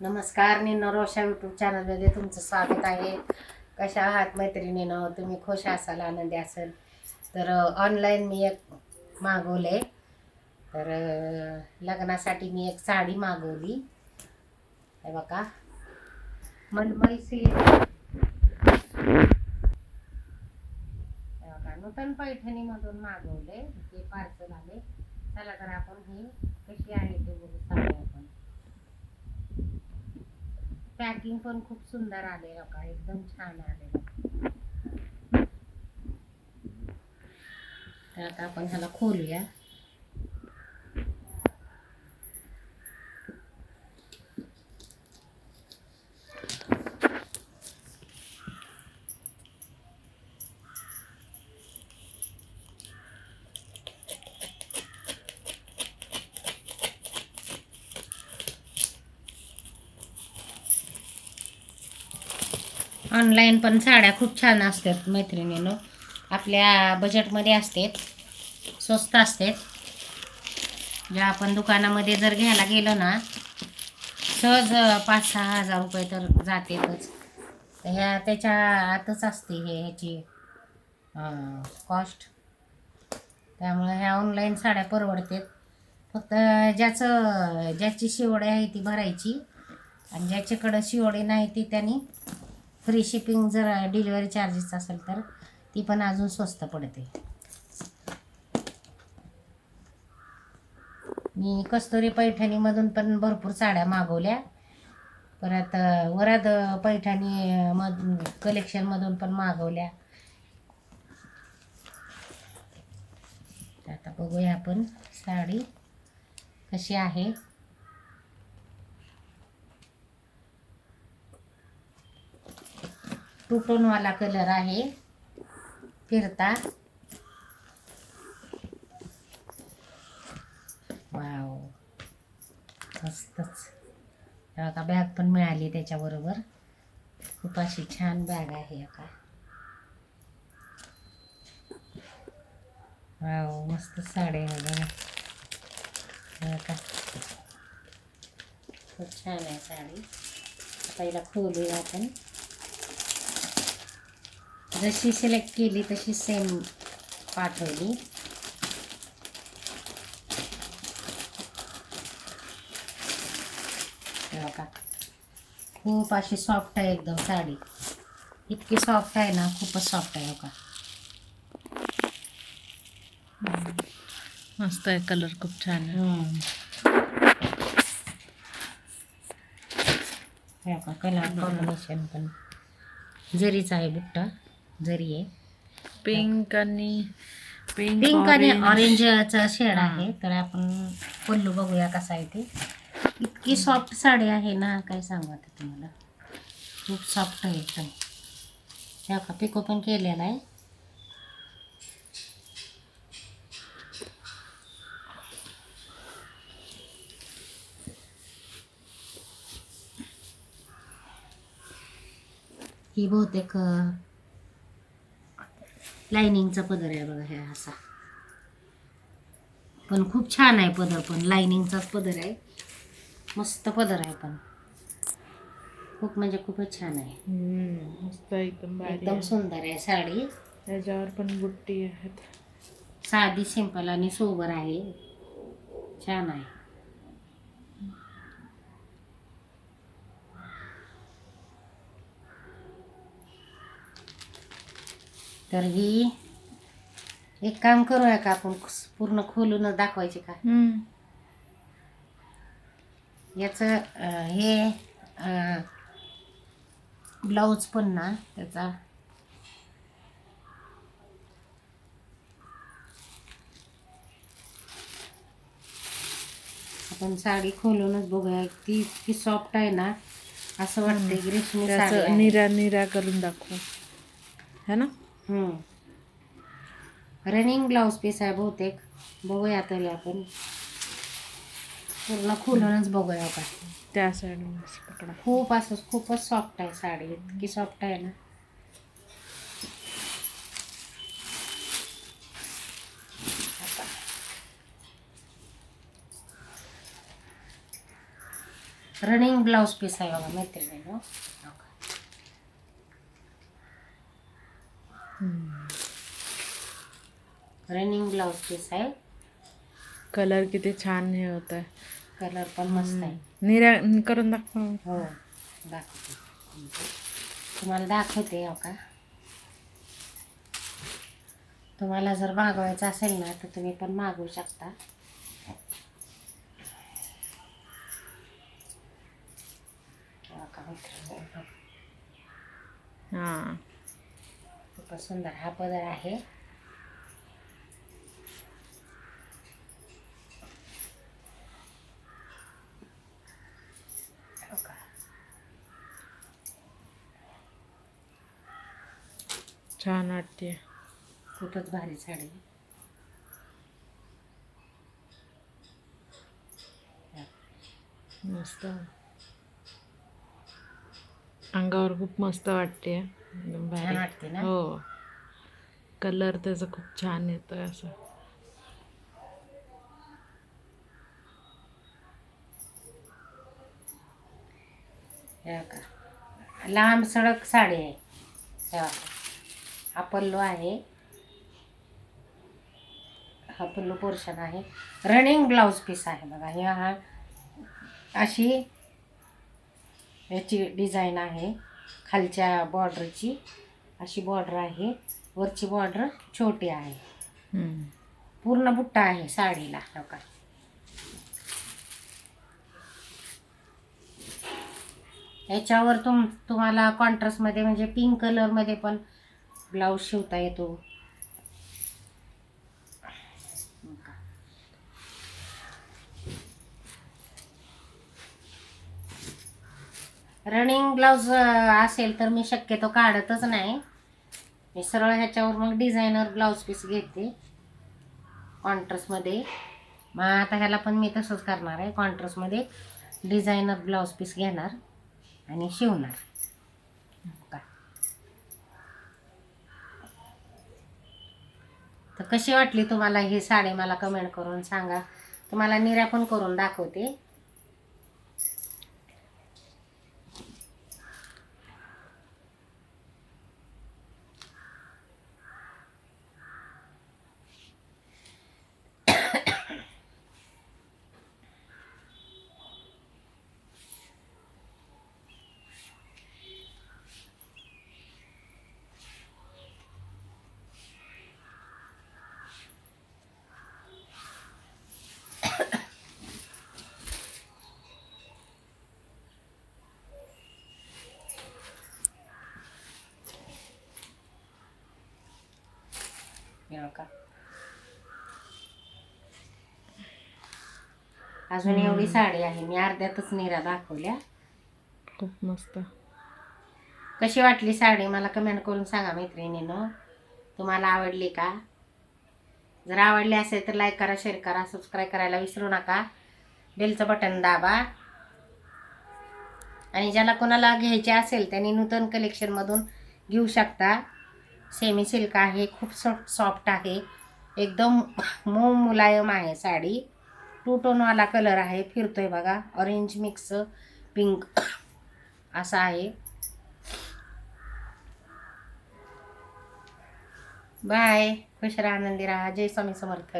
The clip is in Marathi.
नमस्कार. रोशा यूट्यूब चॅनलमध्ये तुमचं स्वागत आहे. कशा आहात मैत्रिणीनं? तुम्ही खुश असाल, आनंदी असाल. तर ऑनलाईन मी एक मागवले. तर लग्नासाठी मी एक साडी मागवली. हे बघा, मलमल सिल्क. हे बघा, नूतन पैठणीमधून मागवले. ते पार्सल आले. चला तर आपण ही कशी आहे ते बघू. साडी आपण पॅकिंग पण खूप सुंदर आले बघा, एकदम छान आले. तर आता आपण ह्याला खोलूया. ऑनलाईन पण साड्या खूप छान असतात मैत्रिणींनो. आपल्या बजेटमध्ये असतात, स्वस्त असतात. ज्या आपण दुकानामध्ये जर घ्यायला गेलो ना, सहज 5-6 हजार रुपये तर जातेच. तर ह्या त्याच्या आतच असते ह्याची कॉस्ट. त्यामुळे ह्या ऑनलाईन साड्या परवडतात. फक्त ज्याची शिवडी आहे ती भरायची, आणि ज्याच्याकडं शिवडी नाही ती त्यांनी फ्री शिपिंग जर डिलिव्हरी चार्जेस असेल तर ती पण अजून स्वस्त पडते. मी कस्तुरी पैठणीमधून पण भरपूर साड्या मागवल्या. परत वराद पैठणी कलेक्शनमधून पण मागवल्या. आता बघूया आपण साडी कशी आहे. टूटोनवाला कलर आहे, फिरता. वाव, मस्तच. आता बॅग पण मिळाली त्याच्याबरोबर. खूप अशी छान बॅग आहे का. वाव, मस्त साडी आहे बघा. का खूप छान आहे साडी. आता हिला खोलूया आपण. जशी सिलेक्ट केली तशी सेम पाठवली. बघा, खूप अशी सॉफ्ट आहे एकदम साडी. इतकी सॉफ्ट आहे ना, खूपच सॉफ्ट आहे बघा. मस्त आहे, कलर खूप छान आहे. हे बघा, कलर कॉम्बिनेशन पण जरीच आहे, बुट्टा जरी आहे. पिंक आणि ऑरेंजचा शेड आहे. तर आपण पल्लू बघूया कसा आहे ते. इतकी सॉफ्ट साडी आहे ना, काय सांगू आता तुम्हाला. खूप सॉफ्ट आहे एकदम. हे बघा, पिको पण केलेला आहे. ही बहुतेक लाइनिंगचा पदर आहे बघा. हे असा पण खूप छान आहे पदर. पण लाइनिंगचाच पदर आहे. मस्त पदर आहे, पण खूप म्हणजे खूपच छान आहे. मस्त, एकदम सुंदर आहे साडी. त्याच्यावर पण बुट्टी आहेत. साधी, सिंपल आणि सोबर आहे. छान आहे. तर ही एक काम करूया का, आपण पूर्ण खोलूनच दाखवायचे का. याच हे ब्लाऊज पण ना त्याचा आपण साडी खोलूनच बघूया. ती इतकी सॉफ्ट आहे ना, असं वाटतंय की रेशमी साडी आहे. निरा करून दाखव, है ना. रनिंग ब्लाऊज पीस आहे बहुतेक. बघूया तरी आपण पूर्ण खोलूनच बघूया का. त्या साईड पकडा. खूपच सॉफ्ट आहे साडी. इतकी सॉफ्ट आहे ना. रनिंग ब्लाऊज पीस आहे बघा मैत्रिणींनो. हो का? रनिंग ब्लाऊज पीस आहे. कलर किती छान हे होत आहे. कलर पण मस्त आहे. निर्या करून दाखव. हो दाखवते तुम्हाला दाखवते. हो का? तुम्हाला जर मागवायचं असेल ना तर तुम्ही पण मागवू शकता. हो का मित्रांनो? हां खूपच सुंदर हा पदर आहे. हो का? छान वाटते. खूपच भारी साडी. मस्त अंगावर खूप मस्त वाटते. एकदम छान भारी. वाटते ना? हो कलर त्याचा खूप छान येतोय असं. हे का? लांब सडक साडी आहे. हे बघा. हा पल्लू आहे. हा पल्लू पोर्शन आहे. रनिंग ब्लाऊज पीस आहे बघा. हे हा अशी याची डिझाईन आहे. खालच्या बॉर्डरची अशी बॉर्डर आहे. वरची बॉर्डर छोटी आहे. पूर्ण बुट्टा आहे साडीला. हो का? याच्यावर तुम्हाला कॉन्ट्रास्टमध्ये म्हणजे पिंक कलरमध्ये पण ब्लाऊज शिवता येतो. रनिंग ब्लाऊज असेल तर मी शक्यतो काढतच नाही. मी सरळ ह्याच्यावर मग डिझायनर ब्लाऊज पीस घेते कॉन्ट्रास्टमध्ये. मग आता ह्याला पण मी तसंच करणार आहे. कॉन्ट्रास्टमध्ये डिझायनर ब्लाऊज पीस घेणार आणि शिवणार. का तर कशी वाटली तुम्हाला ही साडी मला कमेंट करून सांगा. तुम्हाला निर्या पण करून दाखवते. हे बघा. अजून एवढी साडी आहे. मी अर्ध्यातच निरा दाखवल्या. खूप मस्त. कशी वाटली साडी मला कमेंट करून सांगा मैत्रिणींनो. तुम्हाला आवडली का? जर आवडली असेल तर लाईक करा, शेअर करा, सबस्क्राईब करायला विसरू नका. बेलचं बटन दाबा. आणि ज्याला कोणाला घ्यायचे असेल त्यांनी नूतन कलेक्शनमधून घेऊ शकता. सेमी सिल्क आहे. खूप सॉफ्ट आहे. एकदम मऊ मुलायम आहे साडी. 2 टोनवाला कलर आहे. फिरतोय बघा. ऑरेंज मिक्स पिंक असा आहे. बाय. खुश राहा, आनंदी राहा. जय स्वामी समर्थ.